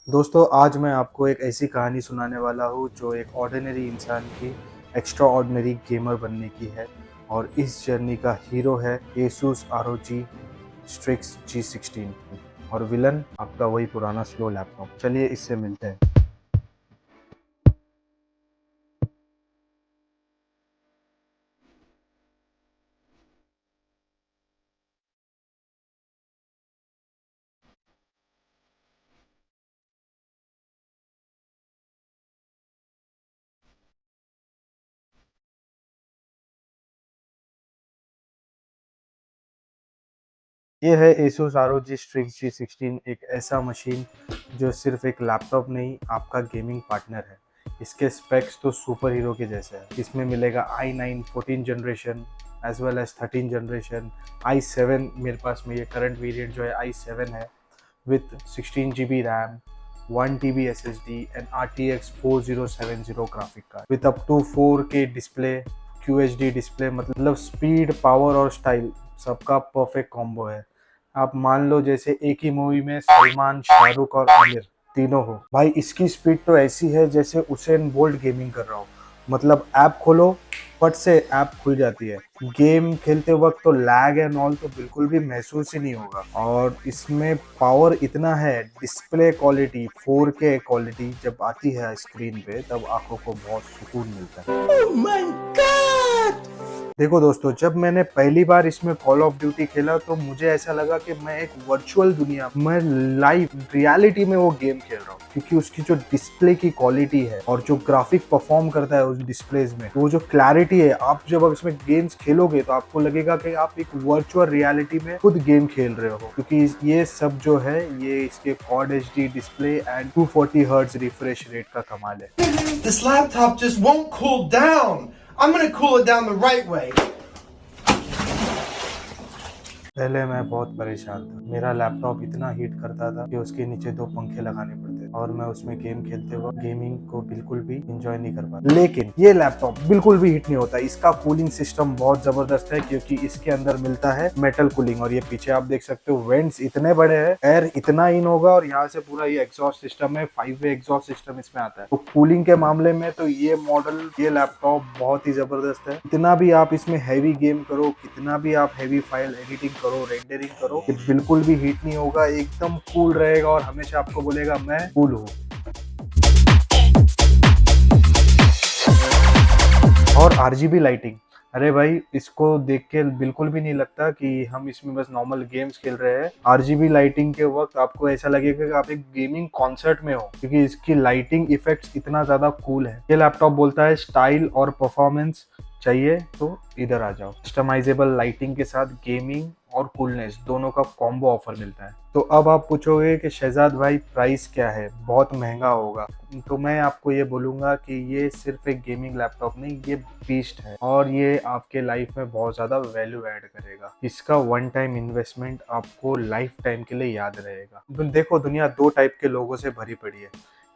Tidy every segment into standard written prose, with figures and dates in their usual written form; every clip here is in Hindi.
दोस्तों आज मैं आपको एक ऐसी कहानी सुनाने वाला हूँ जो एक ऑर्डिनरी इंसान की एक्स्ट्रा ऑर्डिनरी गेमर बनने की है। और इस जर्नी का हीरो है एसूस आरओजी स्ट्रिक्स G16 और विलन आपका वही पुराना स्लो लैपटॉप। चलिए इससे मिलते हैं। ये है एसूस आरओजी स्ट्रिक्स G16, एक ऐसा मशीन जो सिर्फ एक लैपटॉप नहीं, आपका गेमिंग पार्टनर है। इसके स्पेक्स तो सुपर हीरो के जैसे हैं। इसमें मिलेगा i9 14 generation as well as 13 generation, i7 मेरे पास में ये करंट वेरिएंट जो है i7 है with 16 GB RAM, 1 TB SSD and RTX 4070 graphic card with up to 4K display, QHD display. मतलब स्पीड, पावर और स्टाइल सबका परफेक्ट कॉम्बो है। आप मान लो जैसे एक ही मूवी में सलमान, शाहरुख और आमिर तीनों हो। भाई इसकी स्पीड तो ऐसी है जैसे उसेन बोल्ट गेमिंग कर रहा हो। मतलब ऐप खोलो, फट से ऐप खुल जाती है। गेम खेलते वक्त तो लैग एंड ऑल तो बिल्कुल भी महसूस ही नहीं होगा। और इसमें पावर इतना है, डिस्प्ले क्वालिटी 4K क्वालिटी जब आती है स्क्रीन पे तब आंखों को बहुत सुकून मिलता है। Oh my God! देखो दोस्तों, जब मैंने पहली बार इसमें कॉल ऑफ ड्यूटी खेला तो मुझे ऐसा लगा कि मैं एक वर्चुअल दुनिया में लाइव रियलिटी में वो गेम खेल रहा हूँ, क्योंकि उसकी जो डिस्प्ले की क्वालिटी है और जो ग्राफिक परफॉर्म करता है उस डिस्प्लेज में, तो वो जो क्लैरिटी है, आप जब अब इसमें गेम्स खेलोगे तो आपको लगेगा कि आप एक वर्चुअल रियलिटी में खुद गेम खेल रहे हो। क्योंकि ये सब जो है ये इसके quad HD display and 240 hertz refresh rate का कमाल है। This laptop just won't cool down. I'm gonna cool it down the right way. पहले मैं बहुत परेशान था। मेरा लैपटॉप इतना हीट करता था कि उसके नीचे 2 पंखे लगाने पड़ते और मैं उसमें गेम खेलते वक्त गेमिंग को बिल्कुल भी एंजॉय नहीं कर पाता। लेकिन ये लैपटॉप बिल्कुल भी हीट नहीं होता। इसका कूलिंग सिस्टम बहुत जबरदस्त है, क्योंकि इसके अंदर मिलता है मेटल कूलिंग। और ये पीछे आप देख सकते हो, वेंट्स इतने बड़े हैं, एयर इतना इन होगा और यहाँ से पूरा ये एग्जॉस्ट सिस्टम है, 5-वे एग्जॉस्ट सिस्टम इसमें आता है। तो कूलिंग के मामले में तो ये मॉडल, ये लैपटॉप बहुत ही जबरदस्त है। कितना भी आप इसमें हैवी गेम करो, कितना भी आप हैवी फाइल एडिटिंग करो, रेंडरिंग करो, ये बिल्कुल भी हीट नहीं होगा, एकदम कूल रहेगा और हमेशा आपको बोलेगा मैं कूल हूँ। और RGB लाइटिंग, अरे भाई इसको देख के बिल्कुल भी नहीं लगता कि हम इसमें बस नॉर्मल गेम्स खेल रहे हैं। RGB लाइटिंग के वक्त आपको ऐसा लगेगा कि आप एक गेमिंग कॉन्सर्ट में हो, क्योंकि इसकी लाइटिंग इफेक्ट्स इतना ज्यादा कूल है। ये लैपटॉप बोलता है स्टाइल और परफॉर्मेंस चाहिए तो इधर आ जाओ। कस्टमाइजेबल लाइटिंग के साथ गेमिंग और कूलनेस दोनों का कॉम्बो ऑफर मिलता है। तो अब आप पूछोगे कि शहजाद भाई प्राइस क्या है, बहुत महंगा होगा। तो मैं आपको ये बोलूंगा कि ये सिर्फ एक गेमिंग लैपटॉप नहीं, ये बीस्ट है और ये आपके लाइफ में बहुत ज्यादा वैल्यू ऐड करेगा। इसका वन टाइम इन्वेस्टमेंट आपको लाइफ टाइम के लिए याद रहेगा। देखो दुनिया 2 टाइप के लोगों से भरी पड़ी है।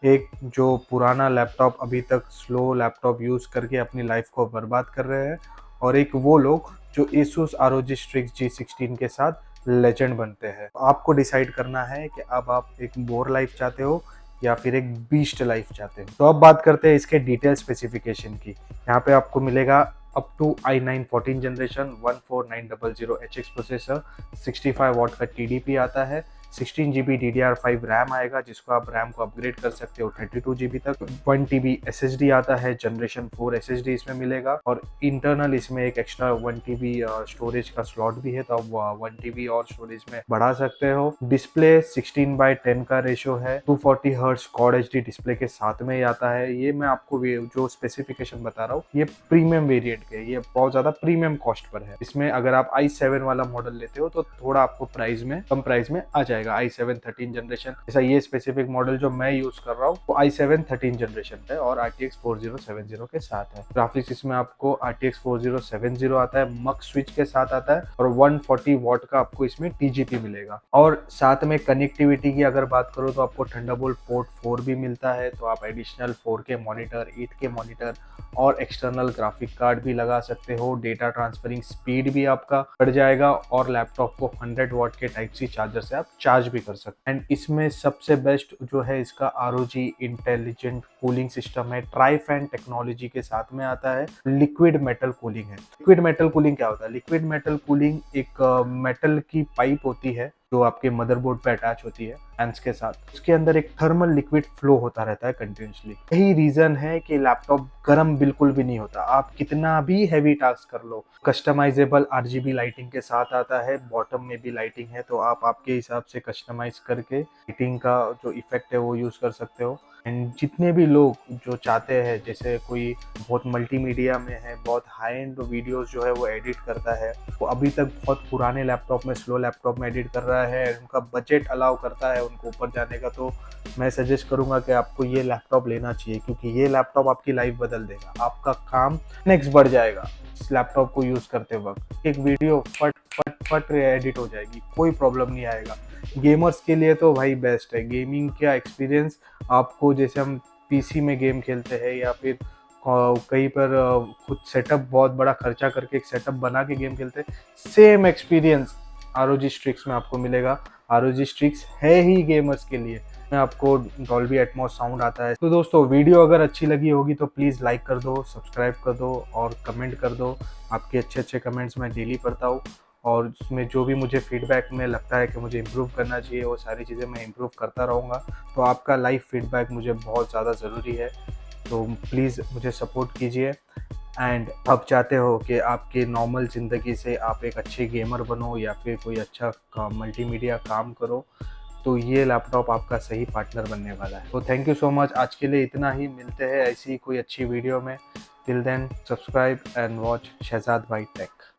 एक जो पुराना लैपटॉप, अभी तक स्लो लैपटॉप यूज करके अपनी लाइफ को बर्बाद कर रहे हैं, और एक वो लोग जो एसूस ROG स्ट्रिक्स G16 के साथ लेजेंड बनते हैं। आपको डिसाइड करना है कि अब आप एक बोर लाइफ चाहते हो या फिर एक बीस्ट लाइफ चाहते हो। तो अब बात करते हैं इसके डिटेल स्पेसिफिकेशन की। यहाँ पे आपको मिलेगा up to i9 14 generation 14900HX processor, 65 watt का TDP आता है, 16 GB DDR5 रैम आएगा, जिसको आप रैम को अपग्रेड कर सकते हो 32 GB तक। 1 TB SSD आता है, जनरेशन 4 SSD इसमें मिलेगा, और इंटरनल इसमें एक एक्स्ट्रा 1 TB स्टोरेज का स्लॉट भी है, तो आप 1 TB और स्टोरेज में बढ़ा सकते हो। डिस्प्ले 16:10 का रेशो है, 240 हर्ट्ज क्वाड HD डिस्प्ले के साथ में ही आता है। ये मैं आपको जो स्पेसिफिकेशन बता रहा हूँ ये प्रीमियम वेरिएंट के, ये बहुत ज्यादा प्रीमियम कॉस्ट पर है। इसमें अगर आप i7 वाला मॉडल लेते हो तो थोड़ा आपको प्राइस में कम प्राइस में आ जाएगा। i7 13 जनरेशन, ऐसा ये स्पेसिफिक मॉडल जो मैं यूज कर रहा हूँ वो i7 13 जनरेशन पे और RTX 4070 के साथ है। ग्राफिक्स इसमें आपको RTX 4070 आता है, मक स्विच के साथ आता है, और 140 वॉट का आपको इसमें TGP मिलेगा। और साथ में कनेक्टिविटी की अगर बात करो तो आपको थंडरबोल्ट पोर्ट 4 भी मिलता है, तो आप additional 4K monitor, 8K monitor और एक्सटर्नल ग्राफिक कार्ड भी लगा सकते हो। डेटा ट्रांसफरिंग स्पीड भी आपका बढ़ जाएगा और लैपटॉप को 100 वॉट के टाइप सी चार्जर से आप चार्ज चार्ज भी कर सकते हैं। एंड इसमें सबसे बेस्ट जो है इसका ROG इंटेलिजेंट कूलिंग सिस्टम है, ट्राई फैन टेक्नोलॉजी के साथ में आता है। लिक्विड मेटल कूलिंग है। लिक्विड मेटल कूलिंग क्या होता है? लिक्विड मेटल कूलिंग एक मेटल की पाइप होती है जो आपके मदरबोर्ड पे अटैच होती है फैंस के साथ। उसके अंदर एक थर्मल लिक्विड फ्लो होता रहता है कंटिन्यूसली। यही रीजन है कि लैपटॉप गर्म बिल्कुल भी नहीं होता। आप कितना भी हैवी टास्क कर लो। कस्टमाइजेबल RGB लाइटिंग के साथ आता है, बॉटम में भी लाइटिंग है, तो आप आपके हिसाब से कस्टमाइज करके लाइटिंग का जो इफेक्ट है वो यूज कर सकते हो। एंड जितने भी लोग जो चाहते हैं, जैसे कोई बहुत मल्टीमीडिया में है, बहुत हाई एंड वीडियोस जो है वो एडिट करता है, वो अभी तक बहुत पुराने लैपटॉप में, स्लो लैपटॉप में एडिट कर रहा है, उनका बजट अलाउ करता है उनको ऊपर जाने का, तो मैं सजेस्ट करूंगा कि आपको ये लैपटॉप लेना चाहिए, क्योंकि ये लैपटॉप आपकी लाइफ बदल देगा। आपका काम नेक्स्ट बढ़ जाएगा इस लैपटॉप को यूज करते वक्त। एक वीडियो फट फट फट एडिट हो जाएगी, कोई प्रॉब्लम नहीं आएगा। गेमर्स के लिए तो भाई बेस्ट है। गेमिंग का एक्सपीरियंस आपको, जैसे हम PC में गेम खेलते हैं या फिर कहीं पर खुद सेटअप बहुत बड़ा खर्चा करके एक सेटअप बना के गेम खेलते हैं, सेम एक्सपीरियंस ROG Strix में आपको मिलेगा। ROG Strix है ही गेमर्स के लिए। में आपको डॉल्बी एटमॉस साउंड आता है। तो दोस्तों, वीडियो अगर अच्छी लगी होगी तो प्लीज़ लाइक कर दो, सब्सक्राइब कर दो और कमेंट कर दो। आपके अच्छे अच्छे कमेंट्स मैं डेली पढ़ता हूँ, और उसमें जो भी मुझे फीडबैक में लगता है कि मुझे इम्प्रूव करना चाहिए, वो सारी चीज़ें मैं इम्प्रूव करता रहूँगा। तो आपका लाइव फीडबैक मुझे बहुत ज़्यादा ज़रूरी है, तो प्लीज़ मुझे सपोर्ट कीजिए। एंड आप चाहते हो कि आपके नॉर्मल ज़िंदगी से आप एक अच्छे गेमर बनो या फिर कोई अच्छा मल्टीमीडिया काम करो, तो ये लैपटॉप आपका सही पार्टनर बनने वाला है। तो थैंक यू सो मच। आज के लिए इतना ही। मिलते हैं ऐसी कोई अच्छी वीडियो में। Till then, subscribe and watch Shahzad Bhai take.